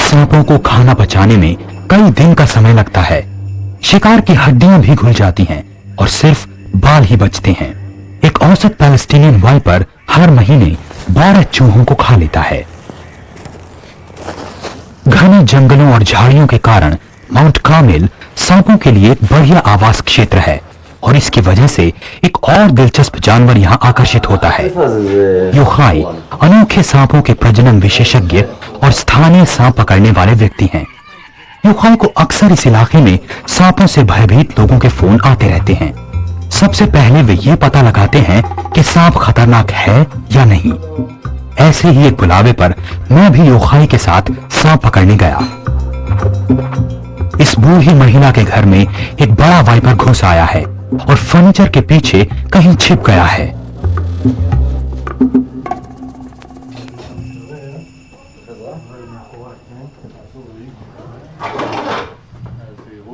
सांपों को खाना पचाने में कई दिन का समय लगता है। शिकार की हड्डियां भी घुल जाती हैं और सिर्फ बाल ही बचते हैं। एक औसत पैलेस्टीनियन वाइपर हर महीने 12 चूहों को खा लेता है। घने जंगलों और झाड़ियों के कारण माउंट कार्मेल सांपों के लिए एक बढ़िया आवास क्षेत्र है और इसकी वजह से एक और दिलचस्प जानवर यहाँ आकर्षित होता है। योखाई अनोखे सांपों के प्रजनन विशेषज्ञ और स्थानीय सांप पकड़ने वाले व्यक्ति हैं। योखाई को अक्सर इस इलाके में सांपों से भयभीत लोगों के फोन आते रहते हैं। सबसे पहले वे ये पता लगाते हैं कि सांप खतरनाक है या नहीं। ऐसे ही एक बुलावे पर मैं भी योखाई के साथ सांप पकड़ने गया। इस बूढ़ी महिला के घर में एक बड़ा वाइपर घुस आया है और फर्नीचर के पीछे कहीं छिप गया है।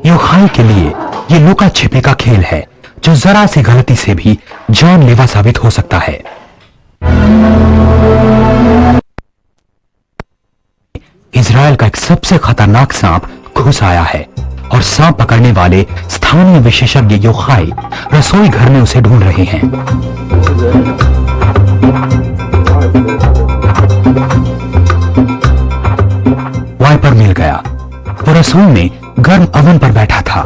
योखाई के लिए ये लुका छिपे का खेल है जो जरा सी गलती से भी जानलेवा साबित हो सकता है। इजराइल का एक सबसे खतरनाक सांप घुस आया है और सांप पकड़ने वाले स्थानीय विशेषज्ञ योखाई रसोई घर में उसे ढूंढ रहे हैं। वाइपर मिल गया। वो रसोई में गर्म अवन पर बैठा था।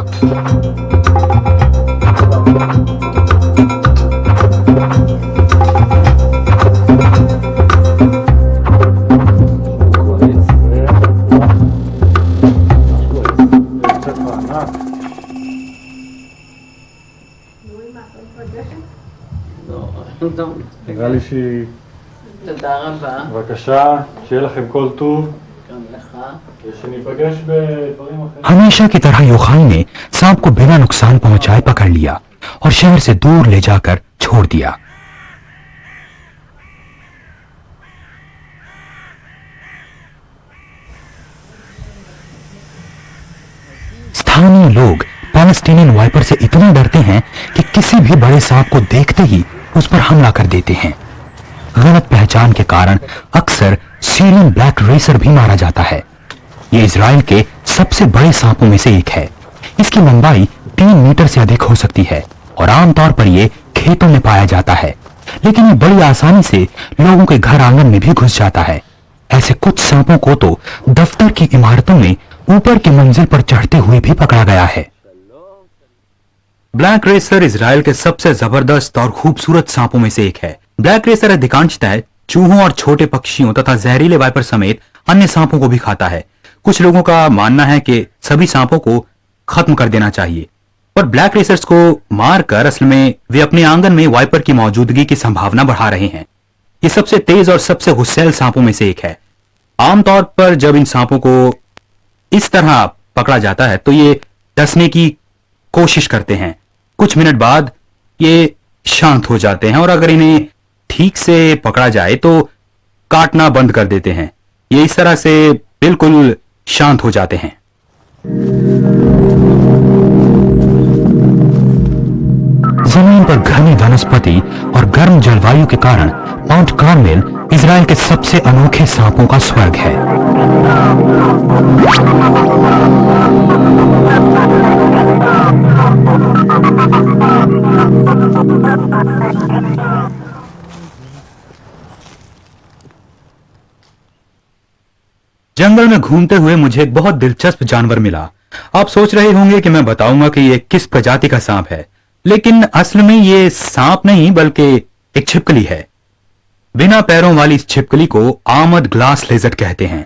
נראה לי שהיא... תודה רבה. בבקשה, שיהיה לכם כל טוב. גם לך. שניפגש בדברים אחרים. हमेशा की तरह योखाई ने सांप को बिना नुकसान पहुंचाए पकड़ लिया और शहर से दूर ले जाकर छोड़ दिया। स्थानीय लोग पैलेस्टीनियन वाइपर से इतना डरते हैं कि किसी भी बड़े सांप को देखते ही उस पर हमला कर देते हैं। गलत पहचान के कारण अक्सर सीरियन ब्लैक रेसर भी मारा जाता है। ये इजराइल के सबसे बड़े सांपों में से एक है। इसकी लंबाई 3 मीटर से अधिक हो सकती है और आमतौर पर यह खेतों में पाया जाता है, लेकिन ये बड़ी आसानी से लोगों के घर आंगन में भी घुस जाता है। ऐसे कुछ सांपों को तो दफ्तर की इमारतों में ऊपर की मंजिल पर चढ़ते हुए भी पकड़ा गया है। ब्लैक रेसर इजराइल के सबसे जबरदस्त और खूबसूरत सांपों में से एक है। ब्लैक रेसर अधिकांशतः चूहों और छोटे पक्षियों तथा जहरीले वाइपर समेत अन्य सांपों को भी खाता है। कुछ लोगों का मानना है कि सभी सांपों को खत्म कर देना चाहिए, पर ब्लैक रेसर्स को मारकर असल में वे अपने आंगन में वाइपर की मौजूदगी की संभावना बढ़ा रहे हैं। ये सबसे तेज और सबसे गुस्सैल सांपों में से एक है। आमतौर पर जब इन सांपों को इस तरह पकड़ा जाता है तो ये डसने की कोशिश करते हैं। कुछ मिनट बाद ये शांत हो जाते हैं और अगर इन्हें ठीक से पकड़ा जाए तो काटना बंद कर देते हैं। ये इस तरह से बिल्कुल शांत हो जाते हैं। जमीन पर घनी वनस्पति और गर्म जलवायु के कारण माउंट कार्मेल इजराइल के सबसे अनोखे सांपों का स्वर्ग है। जंगल में घूमते हुए मुझे एक बहुत दिलचस्प जानवर मिला। आप सोच रहे होंगे कि मैं बताऊंगा कि यह किस प्रजाति का सांप है, लेकिन असल में यह सांप नहीं बल्कि एक छिपकली है। बिना पैरों वाली इस छिपकली को आर्मर्ड ग्लास लेजर्ड कहते हैं।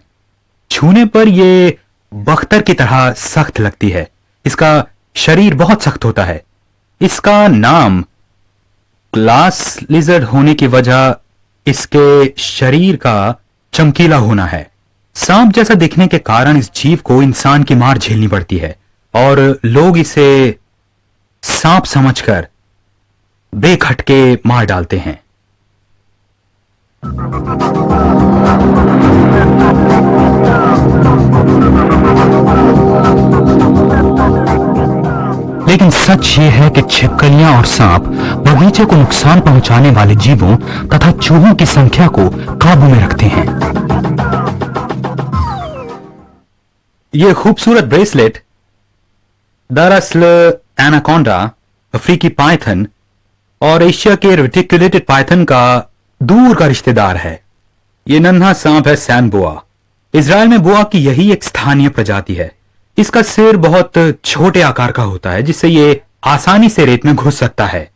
छूने पर यह बख्तर की तरह सख्त लगती है। इसका शरीर बहुत सख्त होता है। इसका नाम ग्लास लेजर्ड होने की वजह इसके शरीर का चमकीला होना है। सांप जैसा दिखने के कारण इस जीव को इंसान की मार झेलनी पड़ती है और लोग इसे सांप समझकर बेखटके मार डालते हैं। लेकिन सच ये है कि छिपकलियां और सांप बगीचे को नुकसान पहुंचाने वाले जीवों तथा चूहों की संख्या को काबू में रखते हैं। ये खूबसूरत ब्रेसलेट दरअसल एनाकोंडा, अफ्रीकी पाइथन और एशिया के रेटिकुलेटेड पाइथन का दूर का रिश्तेदार है। ये नन्हा सांप है सैंड बोआ। इजराइल में बोआ की यही एक स्थानीय प्रजाति है। इसका सिर बहुत छोटे आकार का होता है, जिससे ये आसानी से रेत में घुस सकता है।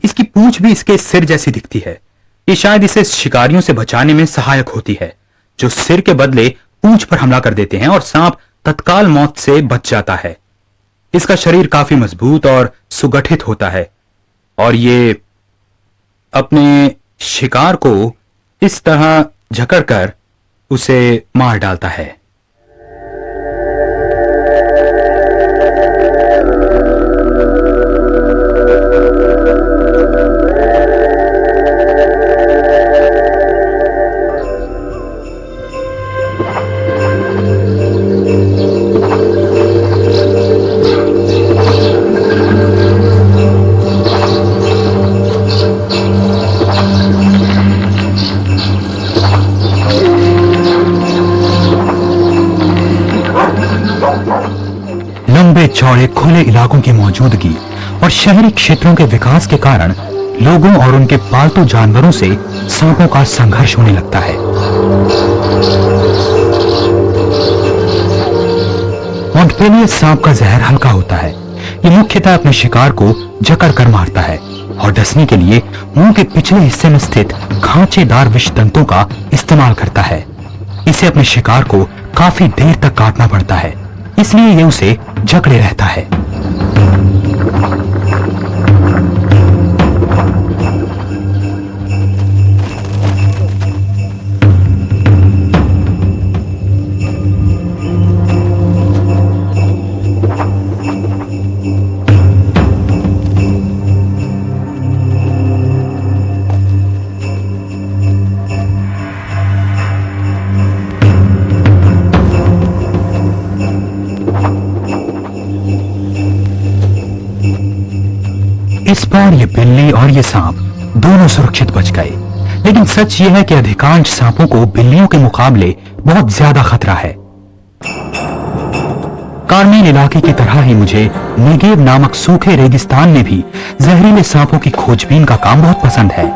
इसकी पूंछ भी इसके सिर जैसी दिखती है। ये शायद इसे शिकारियों से बचाने में सहायक होती है, जो सिर के बदले पूंछ पर हमला कर देते हैं और सांप तत्काल मौत से बच जाता है। इसका शरीर काफी मजबूत और सुगठित होता है और ये अपने शिकार को इस तरह जकड़कर उसे मार डालता है। लंबे चौड़े खुले इलाकों की मौजूदगी और शहरी क्षेत्रों के विकास के कारण लोगों और उनके पालतू जानवरों से सांपों का संघर्ष होने लगता है। मॉन्टपेलियर सांप का जहर हल्का होता है। ये मुख्यतः अपने शिकार को जकड़ कर मारता है और डसने के लिए मुंह के पिछले हिस्से में स्थित खांचेदार विष तंतुओं का इस्तेमाल करता है। इसे अपने शिकार को काफी देर तक काटना पड़ता है, इसलिए ये उसे जकड़े रहता है। इस बार ये बिल्ली और ये सांप दोनों सुरक्षित बच गए, लेकिन सच ये है कि अधिकांश सांपों को बिल्लियों के मुकाबले बहुत ज्यादा खतरा है। कार्मेल इलाके की तरह ही मुझे नेगेव नामक सूखे रेगिस्तान में भी जहरीले सांपों की खोजबीन का काम बहुत पसंद है।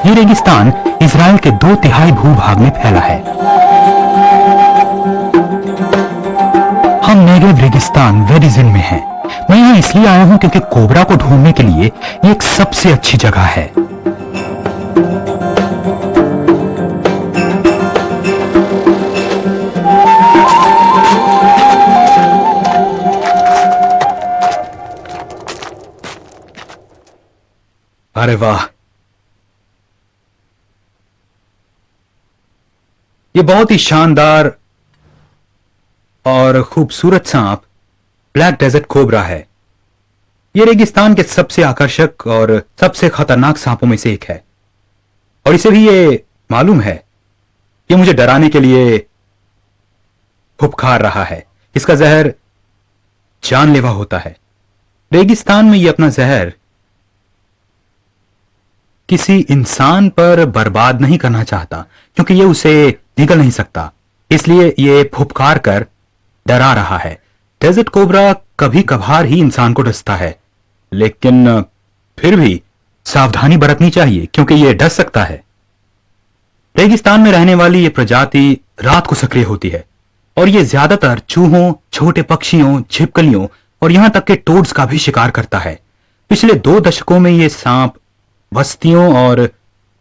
ये रेगिस्तान इजराइल के 2/3 भूभाग में फैला है। हम नेगेव रेगिस्तान वेडिजिन में हैं। मैं यहाँ इसलिए आया हूँ क्योंकि कोबरा को ढूंढने के लिए ये एक सबसे अच्छी जगह है। अरे वाह, ये बहुत ही शानदार और खूबसूरत सांप ब्लैक डेजर्ट कोबरा है। यह रेगिस्तान के सबसे आकर्षक और सबसे खतरनाक सांपों में से एक है और इसे भी ये मालूम है। ये मुझे डराने के लिए फुफकार रहा है। इसका जहर जानलेवा होता है। रेगिस्तान में ये अपना जहर किसी इंसान पर बर्बाद नहीं करना चाहता, क्योंकि ये उसे निगल नहीं सकता, इसलिए ये फुफकार कर डरा रहा है। डेजर्ट कोबरा कभी कभार ही इंसान को डसता है, लेकिन फिर भी सावधानी बरतनी चाहिए क्योंकि यह डस सकता है। रेगिस्तान में रहने वाली यह प्रजाति रात को सक्रिय होती है और यह ज्यादातर चूहों, छोटे पक्षियों, छिपकलियों और यहां तक के टोड्स का भी शिकार करता है। पिछले 2 दशकों में ये सांप बस्तियों और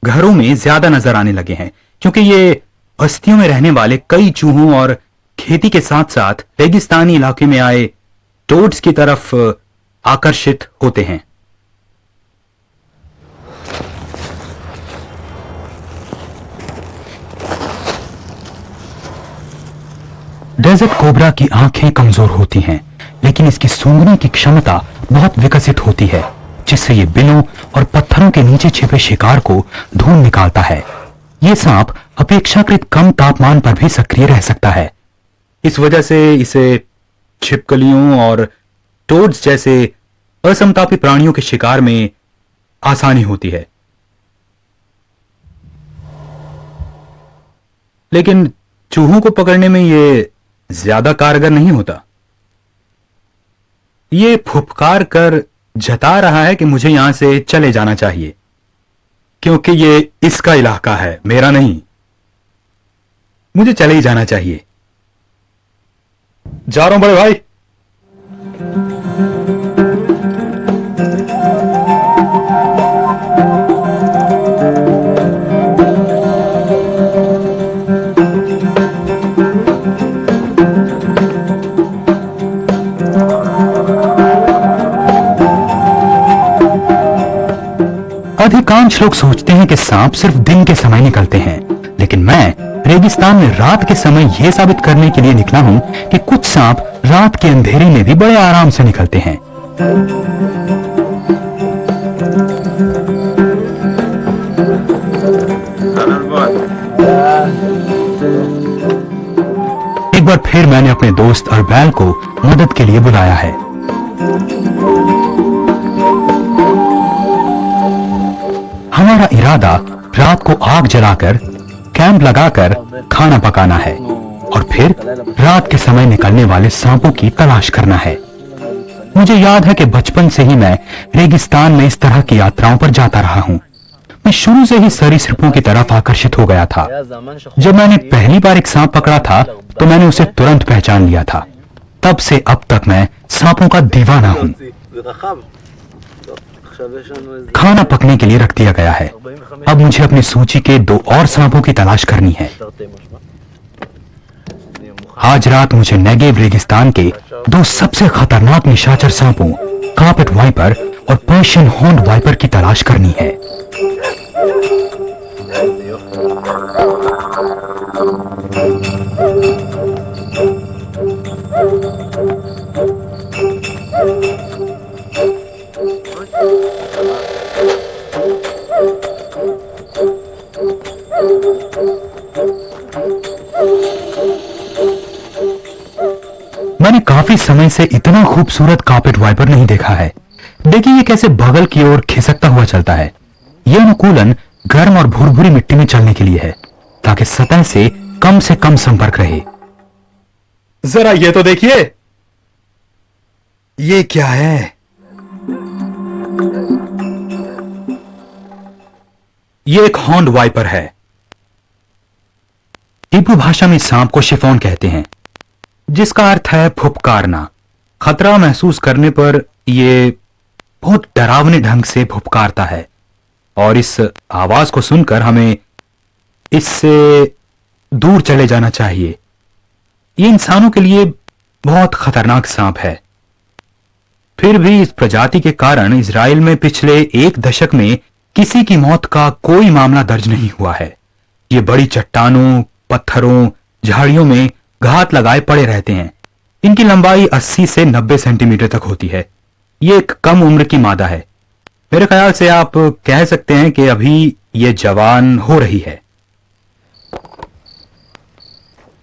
घरों में ज्यादा नजर आने लगे हैं, क्योंकि ये बस्तियों में रहने वाले कई चूहों और खेती के साथ साथ रेगिस्तानी इलाके में आए टोड्स की तरफ आकर्षित होते हैं। डेजर्ट कोबरा की आंखें कमजोर होती हैं, लेकिन इसकी सूंघने की क्षमता बहुत विकसित होती है, जिससे ये बिलों और पत्थरों के नीचे छिपे शिकार को ढूंढ निकालता है। ये सांप अपेक्षाकृत कम तापमान पर भी सक्रिय रह सकता है। इस वजह से इसे छिपकलियों और टोड्स जैसे असमतापी प्राणियों के शिकार में आसानी होती है। लेकिन चूहों को पकड़ने में ये ज्यादा कारगर नहीं होता। ये फुफकार कर जता रहा है कि मुझे यहां से चले जाना चाहिए, क्योंकि ये इसका इलाका है, मेरा नहीं। मुझे चले ही जाना चाहिए। जा रहा हूं बड़े भाई। अधिकांश लोग सोचते हैं कि सांप सिर्फ दिन के समय निकलते हैं, लेकिन मैं रेगिस्तान में रात के समय यह साबित करने के लिए निकला हूं कि कुछ सांप रात के अंधेरे में भी बड़े आराम से निकलते हैं। एक बार फिर मैंने अपने दोस्त अरबैल को मदद के लिए बुलाया है। हमारा इरादा रात को आग जलाकर कैंप लगाकर खाना पकाना है और फिर रात के समय निकलने वाले सांपों की तलाश करना है। मुझे याद है कि बचपन से ही मैं रेगिस्तान में इस तरह की यात्राओं पर जाता रहा हूं। मैं शुरू से ही सरीसृपों की तरफ आकर्षित हो गया था। जब मैंने पहली बार एक सांप पकड़ा था तो मैंने उसे तुरंत पहचान लिया था। तब से अब तक मैं सांपों का दीवाना हूं। खाना पकने के लिए रख दिया गया है। अब मुझे अपनी सूची के 2 और सांपों की तलाश करनी है। आज रात मुझे नेगेव रेगिस्तान के 2 सबसे खतरनाक निशाचर सांपों कार्पेट वाइपर और पर्शियन हॉर्न्ड वाइपर की तलाश करनी है। मैंने काफी समय से इतना खूबसूरत कार्पेट वाइपर नहीं देखा है। देखिए ये कैसे बगल की ओर खिसकता हुआ चलता है। यह अनुकूलन गर्म और भुरभुरी मिट्टी में चलने के लिए है ताकि सतह से कम संपर्क रहे। जरा ये तो देखिए, ये क्या है? ये एक हॉर्न्ड वाइपर है। हिब्रू भाषा में सांप को शिफॉन कहते हैं, जिसका अर्थ है फुफकारना। खतरा महसूस करने पर यह बहुत डरावने ढंग से फुफकारता है और इस आवाज को सुनकर हमें इससे दूर चले जाना चाहिए। यह इंसानों के लिए बहुत खतरनाक सांप है। फिर भी इस प्रजाति के कारण इजराइल में पिछले 1 दशक में किसी की मौत का कोई मामला दर्ज नहीं हुआ है। ये बड़ी चट्टानों, पत्थरों, झाड़ियों में घात लगाए पड़े रहते हैं। इनकी लंबाई 80 से 90 सेंटीमीटर तक होती है। ये एक कम उम्र की मादा है। मेरे ख्याल से आप कह सकते हैं कि अभी ये जवान हो रही है।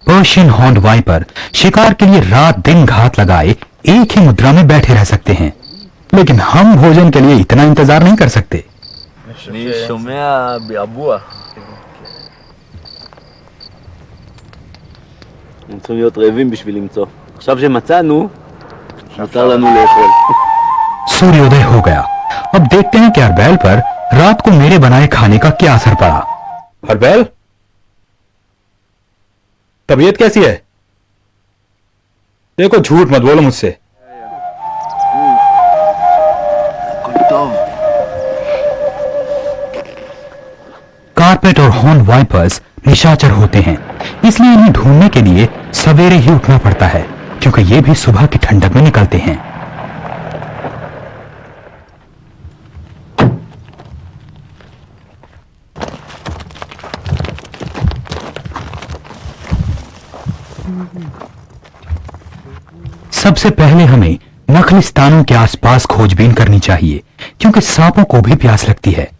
पर्शियन हॉर्न्ड वाइपर शिकार के लिए रात दिन घात लगाए एक ही मुद्रा में बैठे रह सकते हैं, लेकिन हम भोजन के लिए इतना इंतजार नहीं कर सकते। אני שומע ביעבוע. אנחנו צריכים להיות רעבים בשביל למצוא. עכשיו שמצאנו, מותר לנו לאכול. सूर्योदय हो गया। अब देखते हैं कि अरबैल पर रात को मेरे बनाए खाने का क्या असर पड़ा। अरबैल, तबीयत कैसी है? देखो झूठ मत बोलो मुझसे। कार्पेट और हॉर्न वाइपर्स निशाचर होते हैं, इसलिए इन्हें ढूंढने के लिए सवेरे ही उठना पड़ता है, क्योंकि ये भी सुबह की ठंडक में निकलते हैं। सबसे पहले हमें नखलिस्तानों के आसपास खोजबीन करनी चाहिए, क्योंकि सांपों को भी प्यास लगती है।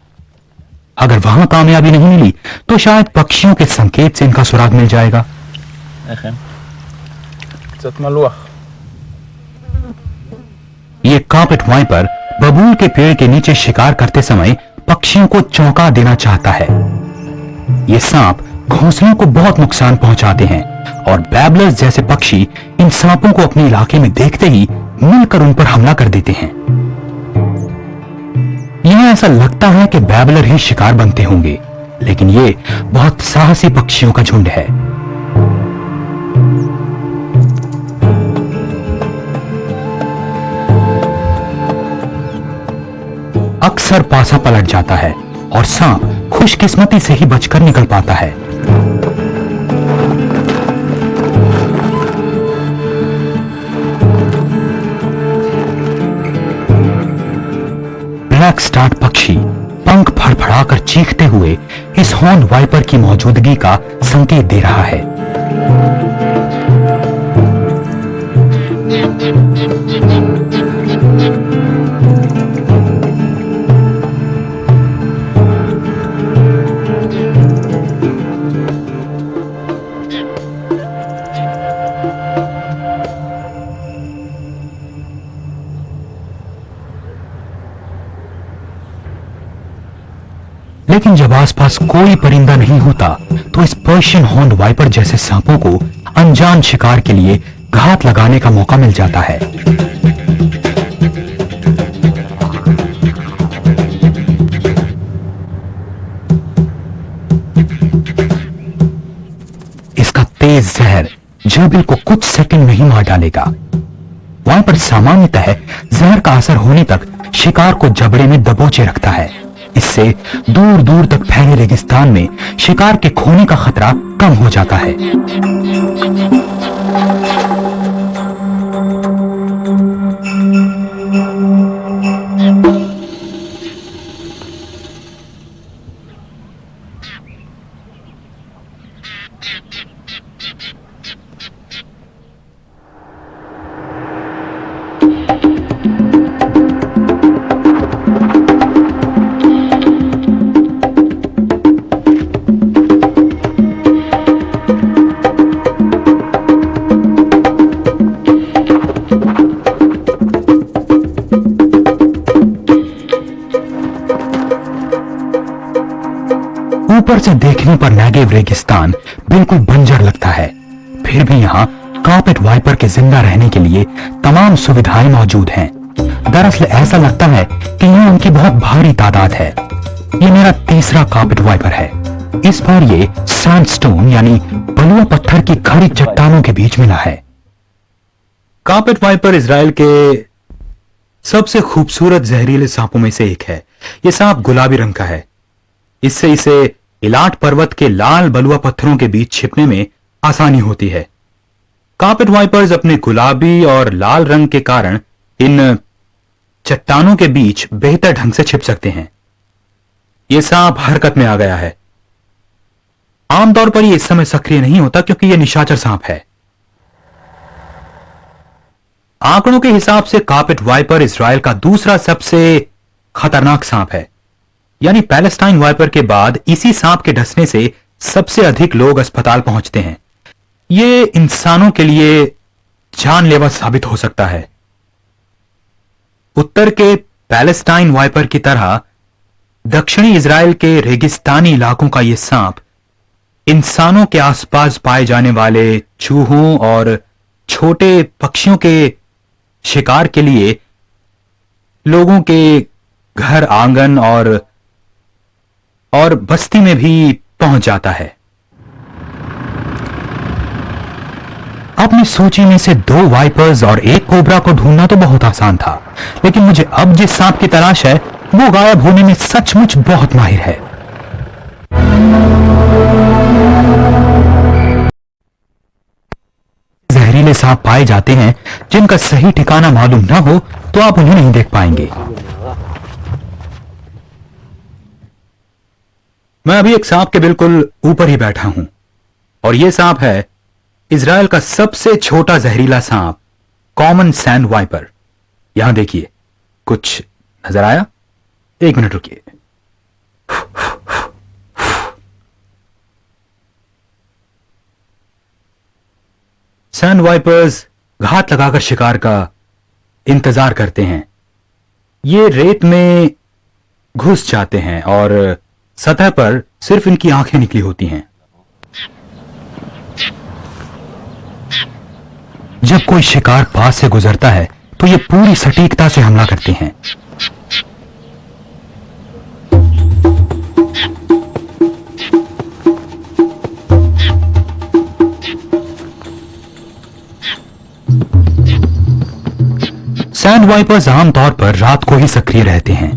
अगर वहां कामयाबी नहीं मिली तो शायद पक्षियों के संकेत से इनका सुराग मिल जाएगा। איך הם? קצת מלוח. ये कार्पेट वाइपर बबूल के पेड़ के नीचे शिकार करते समय पक्षियों को चौंका देना चाहता है। ये सांप घोंसलों को बहुत नुकसान पहुंचाते हैं और बैबलर्स जैसे पक्षी इन सांपों को अपने इलाके में देखते ही मिलकर उन पर हमला कर देते हैं। यहां ऐसा लगता है कि बैबलर ही शिकार बनते होंगे, लेकिन ये बहुत साहसी पक्षियों का झुंड है। अक्सर पासा पलट जाता है और सांप खुशकिस्मती से ही बचकर निकल पाता है। ब्लैक स्टार्ट पक्षी पंख फड़फड़ाकर चीखते हुए इस हॉर्न वाइपर की मौजूदगी का संकेत दे रहा है। लेकिन जब आसपास कोई परिंदा नहीं होता तो इस पर्शियन हॉर्न वाइपर जैसे सांपों को अनजान शिकार के लिए घात लगाने का मौका मिल जाता है। इसका तेज जहर जर्बिल को कुछ सेकंड में ही मार डालेगा। वाइपर सामान्यतः जहर का असर होने तक शिकार को जबड़े में दबोचे रखता है। इससे दूर दूर तक फैले रेगिस्तान में शिकार के खोने का खतरा कम हो जाता है। ऊपर से देखने पर नेगेव रेगिस्तान बिल्कुल बंजर लगता है, फिर भी यहाँ कार्पेट वाइपर के जिंदा रहने के लिए तमाम सुविधाएं मौजूद हैं। दरअसल ऐसा लगता है कि यहाँ उनकी बहुत भारी तादाद है। ये मेरा तीसरा कार्पेट वाइपर है। इस बार ये सैंडस्टोन यानी बलुआ पत्थर की खड़ी चट्टानों के बीच मिला है। कार्पेट वाइपर इजराइल के सबसे खूबसूरत जहरीले सांपों में से एक है। ये सांप गुलाबी रंग का है। इससे इसे इलाट पर्वत के लाल बलुआ पत्थरों के बीच छिपने में आसानी होती है। कार्पेट वाइपर्स अपने गुलाबी और लाल रंग के कारण इन चट्टानों के बीच बेहतर ढंग से छिप सकते हैं। यह सांप हरकत में आ गया है। आमतौर पर यह इस समय सक्रिय नहीं होता क्योंकि यह निशाचर सांप है। आंकड़ों के हिसाब से कार्पेट वाइपर इजराइल का दूसरा सबसे खतरनाक सांप है, यानी पैलेस्टाइन वाइपर के बाद इसी सांप के डसने से सबसे अधिक लोग अस्पताल पहुंचते हैं। यह इंसानों के लिए जानलेवा साबित हो सकता है। उत्तर के पैलेस्टाइन वाइपर की तरह दक्षिणी इजराइल के रेगिस्तानी इलाकों का यह सांप इंसानों के आसपास पाए जाने वाले चूहों और छोटे पक्षियों के शिकार के लिए लोगों के घर, आंगन और बस्ती में भी पहुंच जाता है। अपनी सूची में से 2 वाइपर्स और 1 कोबरा को ढूंढना तो बहुत आसान था, लेकिन मुझे अब जिस सांप की तलाश है वो गायब होने में सचमुच बहुत माहिर है। जहरीले सांप पाए जाते हैं जिनका सही ठिकाना मालूम ना हो तो आप उन्हें नहीं देख पाएंगे। मैं अभी एक सांप के बिल्कुल ऊपर ही बैठा हूं और यह सांप है इजराइल का सबसे छोटा जहरीला सांप, कॉमन सैंड वाइपर। यहां देखिए, कुछ नजर आया? 1 मिनट रुकिए। सैंड वाइपर्स घात लगाकर शिकार का इंतजार करते हैं। ये रेत में घुस जाते हैं और सतह पर सिर्फ इनकी आंखें निकली होती हैं। जब कोई शिकार पास से गुजरता है तो ये पूरी सटीकता से हमला करते हैं। सैंड वाइपर्स आमतौर पर रात को ही सक्रिय रहते हैं।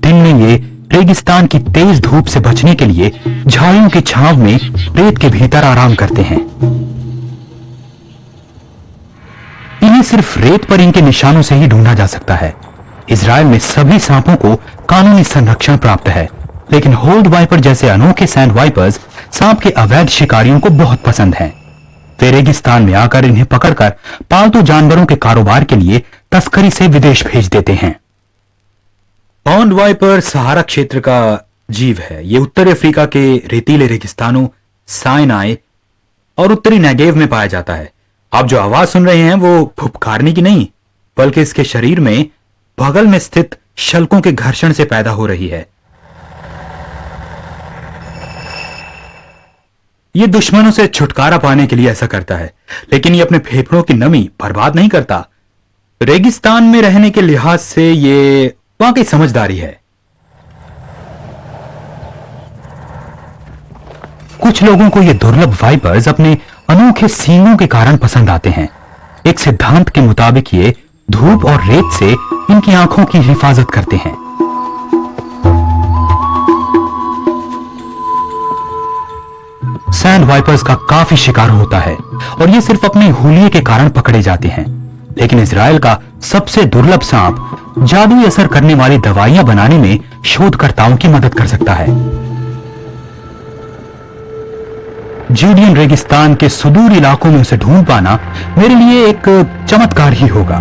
दिन में ये रेगिस्तान की तेज धूप से बचने के लिए झाड़ियों की छांव में रेत के भीतर आराम करते हैं। इन्हें सिर्फ रेत पर इनके निशानों से ही ढूंढा जा सकता है। इजराइल में सभी सांपों को कानूनी संरक्षण प्राप्त है, लेकिन होल्ड वाइपर जैसे अनोखे सैंड वाइपर्स सांप के अवैध शिकारियों को बहुत पसंद हैं। वे रेगिस्तान में आकर इन्हें पकड़कर पालतू जानवरों के कारोबार के लिए तस्करी से विदेश भेज देते हैं। पॉन्ड वाइपर सहारा क्षेत्र का जीव है। ये उत्तरी अफ्रीका के रेतीले रेगिस्तानों, साइनाई और उत्तरी नेगेव में पाया जाता है। आप जो आवाज सुन रहे हैं वो फुफकारने की नहीं, बल्कि इसके शरीर में बगल में स्थित शल्कों के घर्षण से पैदा हो रही है। ये दुश्मनों से छुटकारा पाने के लिए ऐसा करता है, लेकिन ये अपने फेफड़ों की नमी बर्बाद नहीं करता। रेगिस्तान में रहने के लिहाज से ये वाकई समझदारी है। कुछ लोगों को ये दुर्लभ वाइपर्स अपने अनोखे सींगों के कारण पसंद आते हैं। एक सिद्धांत के मुताबिक ये धूप और रेत से इनकी आंखों की हिफाजत करते हैं। सैंड वाइपर्स का काफी शिकार होता है और ये सिर्फ अपने हुलिये के कारण पकड़े जाते हैं, लेकिन इजराइल का सबसे दुर्लभ सांप जादुई असर करने वाली दवाइयां बनाने में शोधकर्ताओं की मदद कर सकता है। जूडियन रेगिस्तान के सुदूर इलाकों में उसे ढूंढ पाना मेरे लिए एक चमत्कार ही होगा।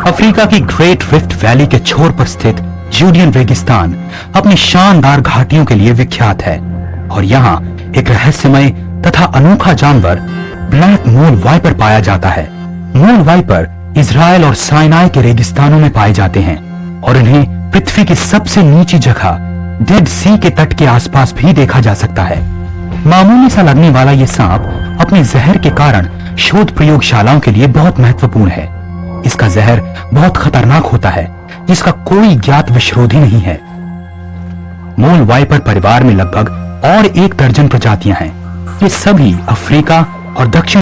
अफ्रीका की ग्रेट रिफ्ट वैली के छोर पर स्थित जूडियन रेगिस्तान अपनी शानदार घाटियों के लिए विख्यात है और यहाँ एक रहस्यमय तथा अनोखा जानवर ब्लैक मून वाइपर पाया जाता है। मून वाइपर इजराइल और साइनाई के रेगिस्तानों में पाए जाते हैं और इन्हें पृथ्वी की सबसे नीची जगह डेड सी के तट के आसपास भी देखा जा सकता है। मामूली सा लगने वाला ये सांप अपने जहर के कारण शोध प्रयोगशालाओं के लिए बहुत महत्वपूर्ण है। इसका जहर बहुत खतरनाक होता है, जिसका कोई ज्ञात विषरोधी नहीं है। मून वाइपर परिवार में लगभग और 1 दर्जन प्रजातियां हैं। ये सभी अफ्रीका और दक्षिण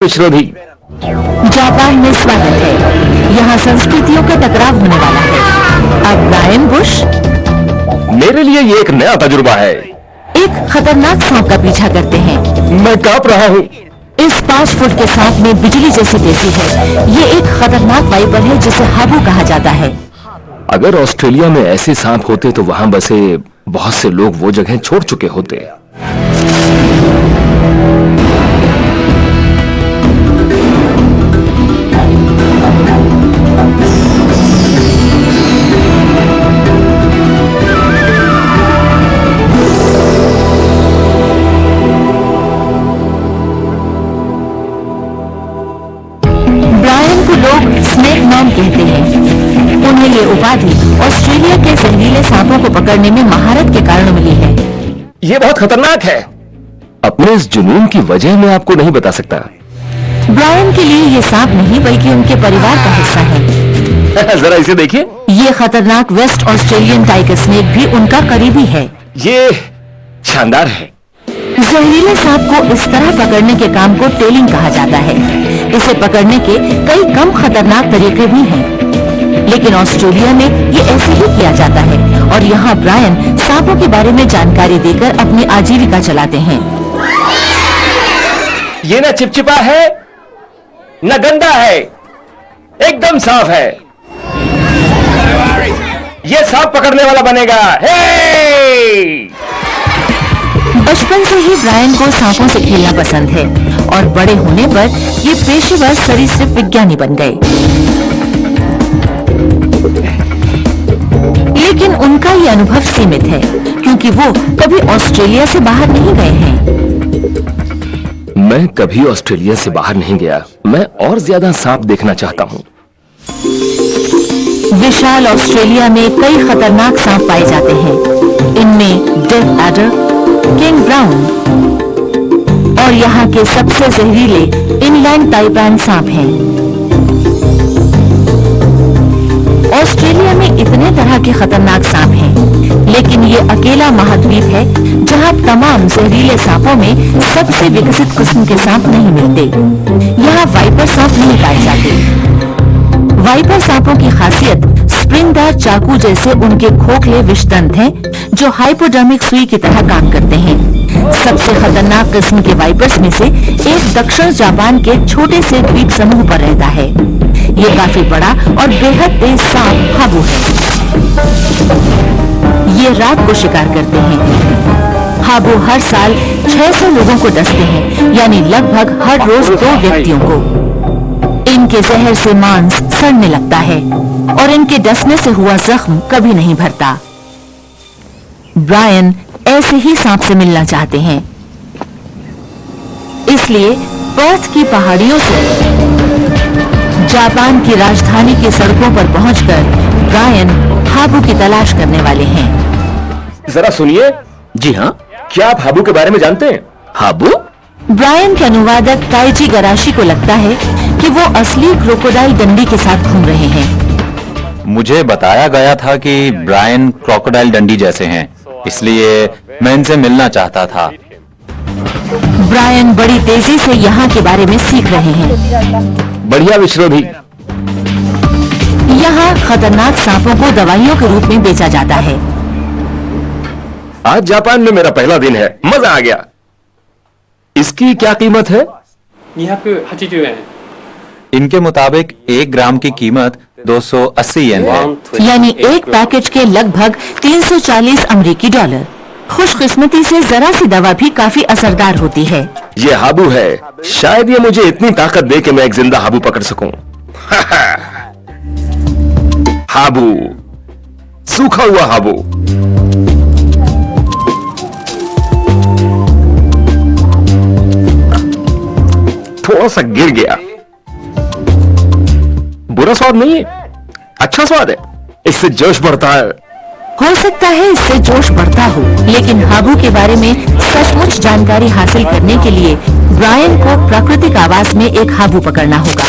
विश्रोधी। जापान में स्वागत है। यहाँ संस्कृतियों का टकराव होने वाला है। अब ब्रायन बुश मेरे लिए ये एक नया तजुर्बा है। एक खतरनाक सांप का पीछा करते हैं। मैं कांप रहा हूँ। इस 5 फुट के सांप में बिजली जैसी तेजी है। ये एक खतरनाक वाइपर है जिसे हाबू कहा जाता है। अगर ऑस्ट्रेलिया में ऐसे सांप होते तो वहां बसे बहुत से लोग वो जगह छोड़ चुके होते। स्नेक मैन कहते हैं। उन्हें ये उपाधि ऑस्ट्रेलिया के जहरीले सांपों को पकड़ने में महारत के कारण मिली है। ये बहुत खतरनाक है। अपने इस जुनून की वजह मैं आपको नहीं बता सकता। ब्रायन के लिए ये सांप नहीं बल्कि उनके परिवार का हिस्सा है। जरा इसे देखिए। ये खतरनाक वेस्ट ऑस्ट्रेलियन टाइगर स्नेक भी उनका करीबी है। ये शानदार है। जहरीले सांप को इस तरह पकड़ने के काम को टेलिंग कहा जाता है। इसे पकड़ने के कई कम खतरनाक तरीके भी हैं, लेकिन ऑस्ट्रेलिया में ये ऐसे ही किया जाता है और यहाँ ब्रायन सांपों के बारे में जानकारी देकर अपनी आजीविका चलाते हैं। ये न चिपचिपा है न गंदा है, एकदम साफ है। ये सांप पकड़ने वाला बनेगा। हे! बचपन से ही ब्रायन को सांपों से खेलना पसंद है और बड़े होने पर ये पेशेवर सरीसृप विज्ञानी बन गए। लेकिन उनका ये अनुभव सीमित है क्योंकि वो कभी ऑस्ट्रेलिया से बाहर नहीं गए हैं। मैं कभी ऑस्ट्रेलिया से बाहर नहीं गया। मैं और ज्यादा सांप देखना चाहता हूँ। विशाल ऑस्ट्रेलिया में कई खतरनाक सांप पाए जाते हैं। इनमें डेथ एडर, किंग ब्राउन और यहाँ के सबसे जहरीले इनलैंड ताइपैन सांप हैं। ऑस्ट्रेलिया में इतने तरह के खतरनाक सांप हैं, लेकिन ये अकेला महाद्वीप है जहाँ तमाम जहरीले सांपों में सबसे विकसित किस्म के सांप नहीं मिलते। यहाँ वाइपर सांप नहीं पाए जाते। वाइपर सांपों की खासियत स्प्रिंगदार चाकू जैसे उनके खोखले विषदंत हैं, जो हाइपोडर्मिक सुई की तरह काम करते हैं। सबसे खतरनाक किस्म के वाइपर्स में से एक दक्षिण जापान के छोटे से द्वीप समूह पर रहता है। ये काफी बड़ा और बेहद तेज सांप हाबू है। ये रात को शिकार करते हैं। हाबू हर साल 600 लोगों को डसते हैं, यानी लगभग हर रोज 2 व्यक्तियों को। इनके जहर से मांस सड़ने लगता है और इनके डसने से हुआ जख्म कभी नहीं भरता। ब्रायन ऐसे ही सांप से मिलना चाहते हैं, इसलिए पर्थ की पहाड़ियों से जापान की राजधानी की सड़कों पर पहुंचकर ब्रायन हाबू की तलाश करने वाले हैं। जरा सुनिए। जी हाँ, क्या आप हाबू के बारे में जानते हैं? हाबू? ब्रायन के अनुवादक ताइजी गराशी को लगता है कि वो असली क्रोकोडाइल डंडी के साथ घूम रहे हैं। मुझे बताया गया था कि ब्रायन क्रोकोडाइल डंडी जैसे हैं, इसलिए मैं इनसे मिलना चाहता था। ब्रायन बड़ी तेजी से यहाँ के बारे में सीख रहे हैं। बढ़िया विश्रोधी। यहाँ खतरनाक सांपों को दवाइयों के रूप में बेचा जाता है। आज जापान में मेरा पहला दिन है, मजा आ गया। इसकी क्या कीमत है? 280 円 इनके मुताबिक 1 ग्राम की कीमत 280 येन है। यानी एक पैकेज के लगभग 340 अमेरिकी डॉलर। खुशकिस्मती से जरा सी दवा भी काफी असरदार होती है। ये हाबू है। शायद ये मुझे इतनी ताकत दे कि मैं एक जिंदा हाबू पकड़ सकूं। हाबू, सूखा हुआ हाबू। थोड़ा सा गिर गया। बुरा स्वाद नहीं है, अच्छा स्वाद है। इससे जोश बढ़ता है। हो सकता है इससे जोश बढ़ता हो, लेकिन हाबू के बारे में सचमुच जानकारी हासिल करने के लिए ब्रायन को प्राकृतिक आवास में एक हाबू पकड़ना होगा।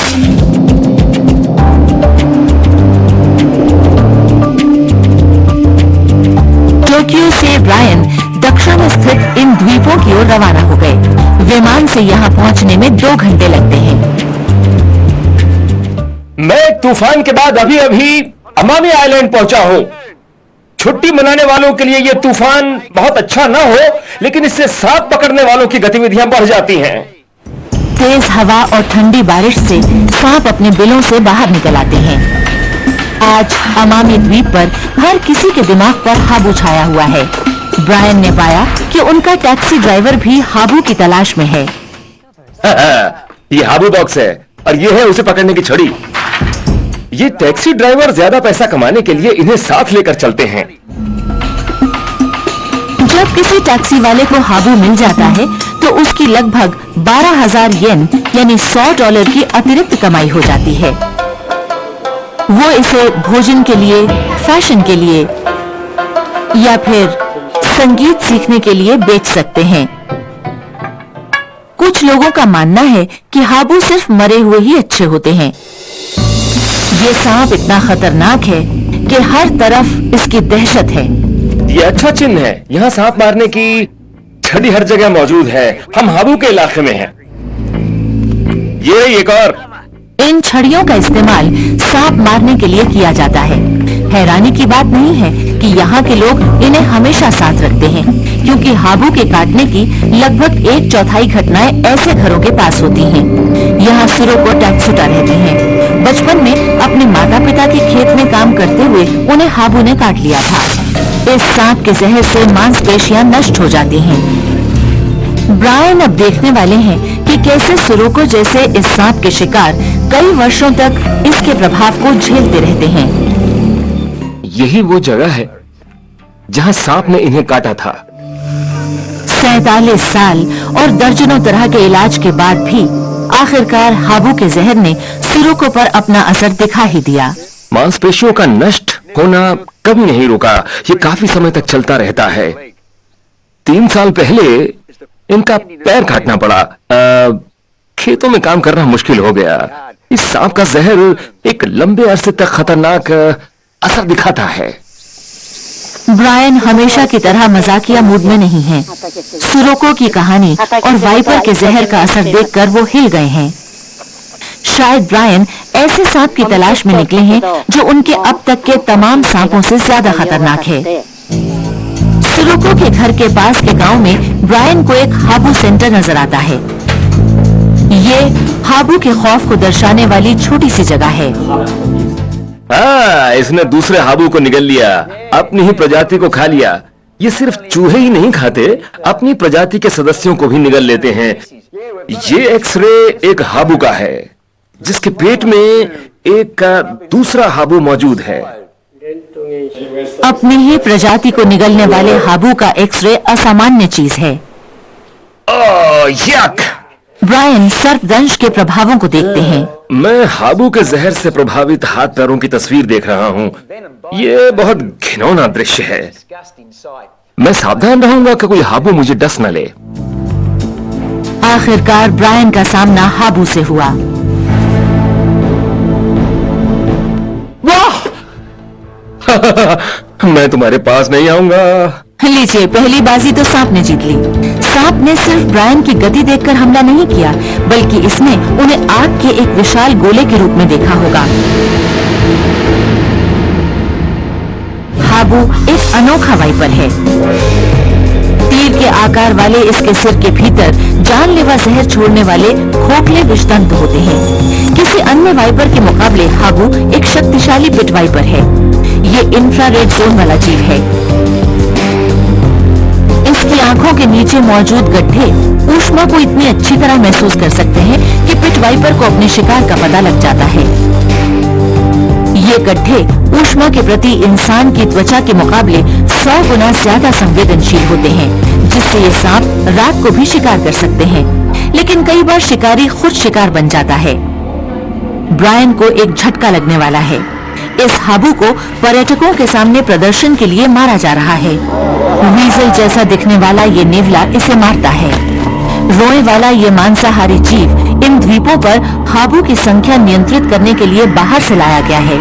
टोक्यो से ब्रायन दक्षिण में स्थित इन द्वीपों की ओर रवाना हो गए। विमान से यहाँ पहुँचने में 2 घंटे लगते हैं। मैं एक तूफान के बाद अभी अभी अमामी आइलैंड पहुंचा हूं। छुट्टी मनाने वालों के लिए यह तूफान बहुत अच्छा ना हो, लेकिन इससे सांप पकड़ने वालों की गतिविधियां बढ़ जाती हैं। तेज हवा और ठंडी बारिश से सांप अपने बिलों से बाहर निकल आते हैं। आज अमामी द्वीप पर हर किसी के दिमाग पर हाबू छाया हुआ है। ब्रायन ने पाया कि उनका टैक्सी ड्राइवर भी हाबू की तलाश में है। ये हाबू बॉक्स है और ये है उसे पकड़ने की छड़ी। ये टैक्सी ड्राइवर ज्यादा पैसा कमाने के लिए इन्हें साथ लेकर चलते हैं। जब किसी टैक्सी वाले को हाबू मिल जाता है तो उसकी लगभग 12,000 येन यानी $100 की अतिरिक्त कमाई हो जाती है। वो इसे भोजन के लिए, फैशन के लिए या फिर संगीत सीखने के लिए बेच सकते हैं। कुछ लोगों का मानना है कि हाबू सिर्फ मरे हुए ही अच्छे होते हैं। ये सांप इतना खतरनाक है कि हर तरफ इसकी दहशत है। ये अच्छा चिन्ह है। यहाँ सांप मारने की छड़ी हर जगह मौजूद है। हम हाबू के इलाके में हैं। ये एक और। इन छड़ियों का इस्तेमाल सांप मारने के लिए किया जाता है। हैरानी की बात नहीं है कि यहाँ के लोग इन्हें हमेशा साथ रखते हैं, क्योंकि हाबू के काटने की लगभग 1/4 घटनाएं ऐसे घरों के पास होती हैं। यहाँ सिरों को टैक्सुटा रहते हैं। बचपन में अपने माता पिता के खेत में काम करते हुए उन्हें हाबू ने काट लिया था। इस सांप के जहर से मांसपेशियां नष्ट हो जाती हैं। ब्रायन अब देखने वाले हैं कि कैसे सिरोको जैसे इस सांप के शिकार कई वर्षों तक इसके प्रभाव को झेलते रहते हैं। यही वो जगह है जहां सांप ने इन्हें काटा था। 47 साल और दर्जनों तरह के इलाज के बाद भी आखिरकार हाबू के जहर ने सिरोको पर अपना असर दिखा ही दिया। मांसपेशियों का नष्ट होना कभी नहीं रुका। ये काफी समय तक चलता रहता है। 3 साल पहले इनका पैर काटना पड़ा। खेतों में काम करना मुश्किल हो गया। इस सांप का जहर एक लंबे अरसे तक खतरनाक असर दिखाता है। ब्रायन हमेशा की तरह मजाकिया मूड में नहीं है। सिरोको की कहानी और वाइपर के जहर का असर देखकर वो हिल गए हैं। शायद ब्रायन ऐसे सांप की तलाश में निकले हैं जो उनके अब तक के तमाम सांपों से ज्यादा खतरनाक है। सिरोको के घर के पास के गांव में ब्रायन को एक हाबू सेंटर नजर आता है। ये हाबू के खौफ को दर्शाने वाली छोटी सी जगह है। इसने दूसरे हाबू को निगल लिया, अपनी ही प्रजाति को खा लिया। ये सिर्फ चूहे ही नहीं खाते, अपनी प्रजाति के सदस्यों को भी निगल लेते हैं। ये एक्सरे एक हाबू का है, जिसके पेट में एक दूसरा हाबू मौजूद है। अपनी ही प्रजाति को निगलने वाले हाबू का एक्सरे असामान्य चीज है। यक! ब्रायन सर्पदंश के प्रभावों को देखते हैं। मैं हाबू के जहर से प्रभावित हाथ पैरों की तस्वीर देख रहा हूँ। ये बहुत घिनौना दृश्य है। मैं सावधान रहूंगा कि कोई हाबू मुझे डस न ले। आखिरकार ब्रायन का सामना हाबू से हुआ। वाह! मैं तुम्हारे पास नहीं आऊंगा। लीजिए, पहली बाजी तो सांप ने जीत ली। सांप ने सिर्फ ब्रायन की गति देखकर हमला नहीं किया, बल्कि इसने उन्हें आग के एक विशाल गोले के रूप में देखा होगा। हाबू एक अनोखा वाइपर है। तीर के आकार वाले इसके सिर के भीतर जानलेवा जहर छोड़ने वाले खोखले विषतंतु होते हैं। किसी अन्य वाइपर के मुकाबले हाबू एक शक्तिशाली पिट वाइपर है। ये इंफ्रारेड जोन वाला जीव है। इसकी आंखों के नीचे मौजूद गड्ढे ऊष्मा को इतनी अच्छी तरह महसूस कर सकते हैं कि पिट वाइपर को अपने शिकार का पता लग जाता है। ये गड्ढे ऊष्मा के प्रति इंसान की त्वचा के मुकाबले 100 गुना ज्यादा संवेदनशील होते हैं, जिससे ये सांप रात को भी शिकार कर सकते हैं। लेकिन कई बार शिकारी खुद शिकार बन जाता है। ब्रायन को एक झटका लगने वाला है। इस हाबू को पर्यटकों के सामने प्रदर्शन के लिए मारा जा रहा है। वीजल जैसा दिखने वाला ये नेवला इसे मारता है। रोए वाला ये मांसाहारी जीव इन द्वीपों पर हाबू की संख्या नियंत्रित करने के लिए बाहर से लाया गया है।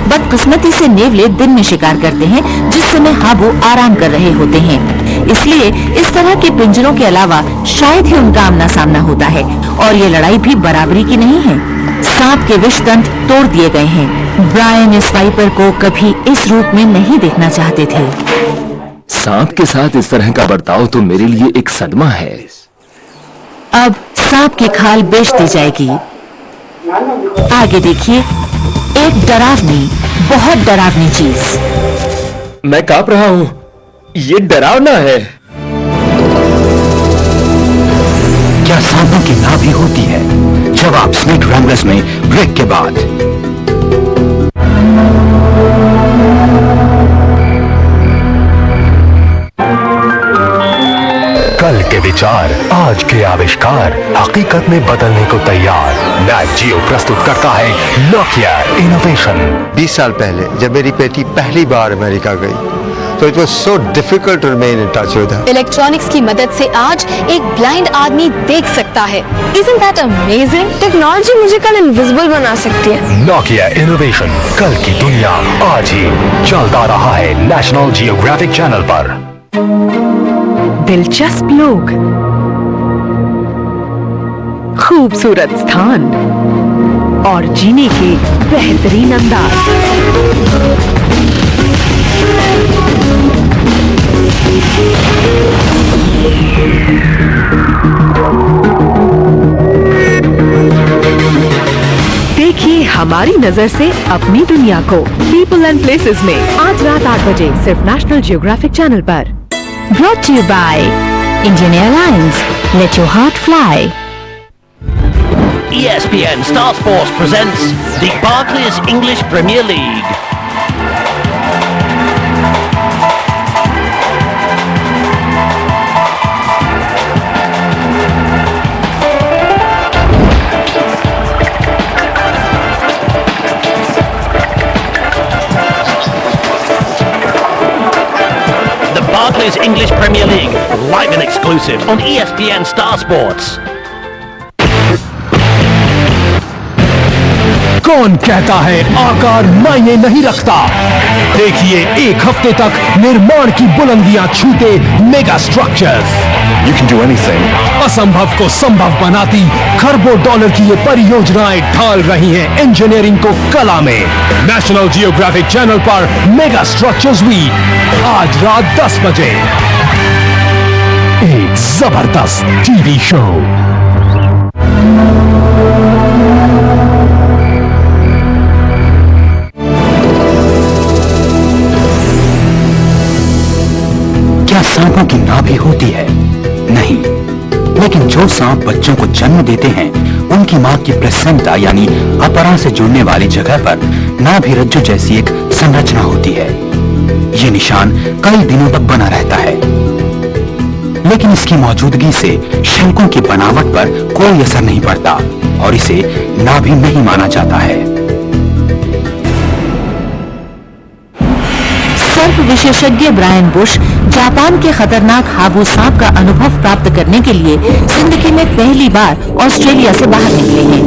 बदकिस्मती से नेवले दिन में शिकार करते हैं, जिस समय हाबू आराम कर रहे होते हैं। इसलिए इस तरह के पिंजरों के अलावा शायद ही उनका आमना सामना होता है, और ये लड़ाई भी बराबरी की नहीं है। सांप के विषतंत्र तोड़ दिए गए हैं। ब्रायन इस वाइपर को कभी इस रूप में नहीं देखना चाहते थे। सांप के साथ इस तरह का बर्ताव तो मेरे लिए एक सदमा है। अब सांप की खाल बेच दी जाएगी। आगे देखिए, एक डरावनी, बहुत डरावनी चीज। मैं कांप रहा हूँ। ये डरावना है। क्या सांपों की नाभि होती है? जवाब स्नेक रैम्बलर्स में ब्रेक के बाद। कल के विचार, आज के आविष्कार, हकीकत में बदलने को तैयार। नैट जियो प्रस्तुत करता है नोकिया इनोवेशन। 20 साल पहले जब मेरी बेटी पहली बार अमेरिका गई, तो it was so difficult to remain in touch with her. Electronics की मदद से आज एक ब्लाइंड आदमी देख सकता है। Isn't that amazing? टेक्नोलॉजी मुझे कल इनविजिबल बना सकती है। नोकिया इनोवेशन, कल की दुनिया आज ही। चलता रहा है नेशनल जियोग्राफिक चैनल पर। दिलचस्प लोग, खूबसूरत स्थान और जीने के बेहतरीन अंदाज। देखिए हमारी नजर से अपनी दुनिया को पीपल एंड प्लेसेस में आज रात 8 बजे सिर्फ नेशनल जियोग्राफिक चैनल पर। Brought to you by Indian Airlines. Let your heart fly. ESPN Star Sports presents the Barclays English Premier League. The Barclays English Premier League, live and exclusive on ESPN Star Sports. कौन कहता है आकार मायने नहीं रखता? देखिए एक हफ्ते तक निर्माण की बुलंदियां छूते mega structures. You can do anything. असंभव को संभव बनाती खरबों डॉलर की ये परियोजनाएं ढाल रही हैं इंजीनियरिंग को कला में। नेशनल जियोग्राफिक चैनल पर मेगा स्ट्रक्चर्स वीक आज रात 10 बजे। एक जबरदस्त टीवी शो। क्या सांपों की नाभि होती है? नहीं, लेकिन जो सांप बच्चों को जन्म देते हैं उनकी मां की प्लेसेंटा यानी अपरा से जुड़ने वाली जगह पर नाभि रज्जु जैसी एक संरचना होती है। ये निशान कई दिनों तक बना रहता है, लेकिन इसकी मौजूदगी से शल्कों की बनावट पर कोई असर नहीं पड़ता और इसे नाभि नहीं माना जाता है। सर्प विशेषज्ञ ब्रायन बुश जापान के खतरनाक हाबू सांप का अनुभव प्राप्त करने के लिए जिंदगी में पहली बार ऑस्ट्रेलिया से बाहर निकले हैं।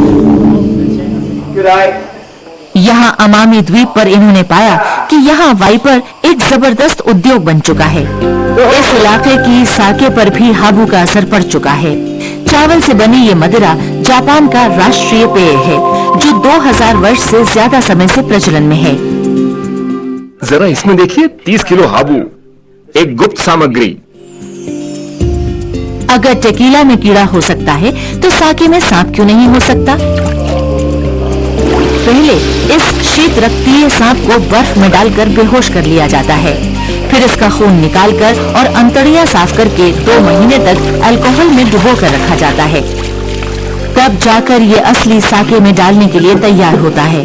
यहाँ अमामी द्वीप पर इन्होंने पाया कि यहाँ वाइपर एक जबरदस्त उद्योग बन चुका है। इस इलाके की साके पर भी हाबू का असर पड़ चुका है। चावल से बनी ये मदिरा जापान का राष्ट्रीय पेय है, जो 2000 वर्ष से ज्यादा समय से प्रचलन में है। जरा इसमें देखिए, 30 किलो हाबू, एक गुप्त सामग्री। अगर टेकीला में कीड़ा हो सकता है तो साके में सांप क्यों नहीं हो सकता? पहले इस शीत रक्तीय सांप को बर्फ में डालकर बेहोश कर लिया जाता है, फिर इसका खून निकालकर और अंतड़ियां साफ करके 2 महीने तक अल्कोहल में डुबो कर रखा जाता है। तब जाकर ये असली साके में डालने के लिए तैयार होता है।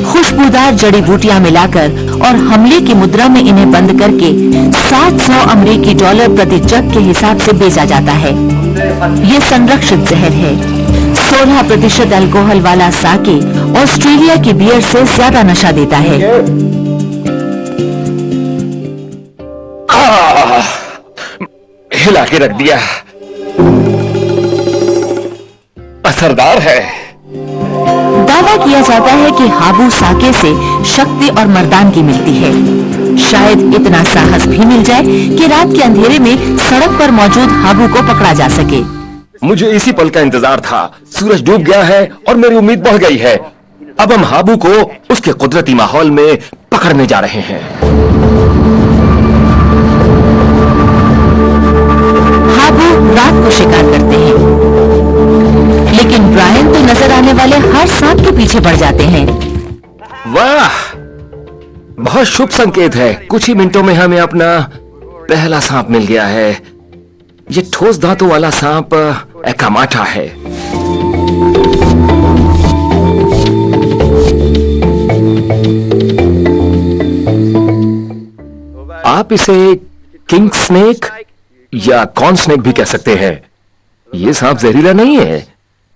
खुशबूदार जड़ी बूटियां मिलाकर और हमले की मुद्रा में इन्हें बंद करके 700 अमेरिकी डॉलर प्रति जग के हिसाब से बेचा जाता है। ये संरक्षित जहर है। 16% अल्कोहल वाला साके ऑस्ट्रेलिया की बियर से ज्यादा नशा देता है। हिला के रख दिया। असरदार है। दावा किया जाता है कि हाबू साके से शक्ति और मर्दानगी मिलती है। शायद इतना साहस भी मिल जाए कि रात के अंधेरे में सड़क पर मौजूद हाबू को पकड़ा जा सके। मुझे इसी पल का इंतजार था। सूरज डूब गया है और मेरी उम्मीद बढ़ गई है। अब हम हाबू को उसके कुदरती माहौल में पकड़ने जा रहे हैं। हाबू रात को शिकार करते हैं, लेकिन ब्रायन तो नजर आने वाले हर सांप के पीछे पड़ जाते हैं। वाह, बहुत शुभ संकेत है। कुछ ही मिनटों में हमें अपना पहला सांप मिल गया है। ये ठोस धातु वाला सांप एकामाटा है। आप इसे किंग स्नेक या कॉर्न स्नेक भी कह सकते हैं। ये सांप जहरीला नहीं है,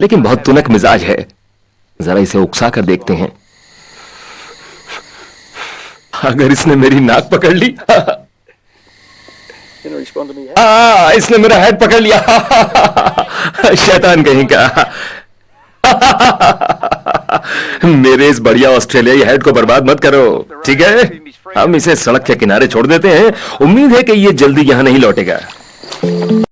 लेकिन बहुत तुनक मिजाज है। जरा इसे उकसा कर देखते हैं। अगर इसने मेरी नाक पकड़ ली, इसने मेरा हेड पकड़ लिया। शैतान कहीं का। मेरे इस बढ़िया ऑस्ट्रेलियाई हेड को बर्बाद मत करो, ठीक है? हम इसे सड़क के किनारे छोड़ देते हैं। उम्मीद है कि ये जल्दी यहां नहीं लौटेगा। है।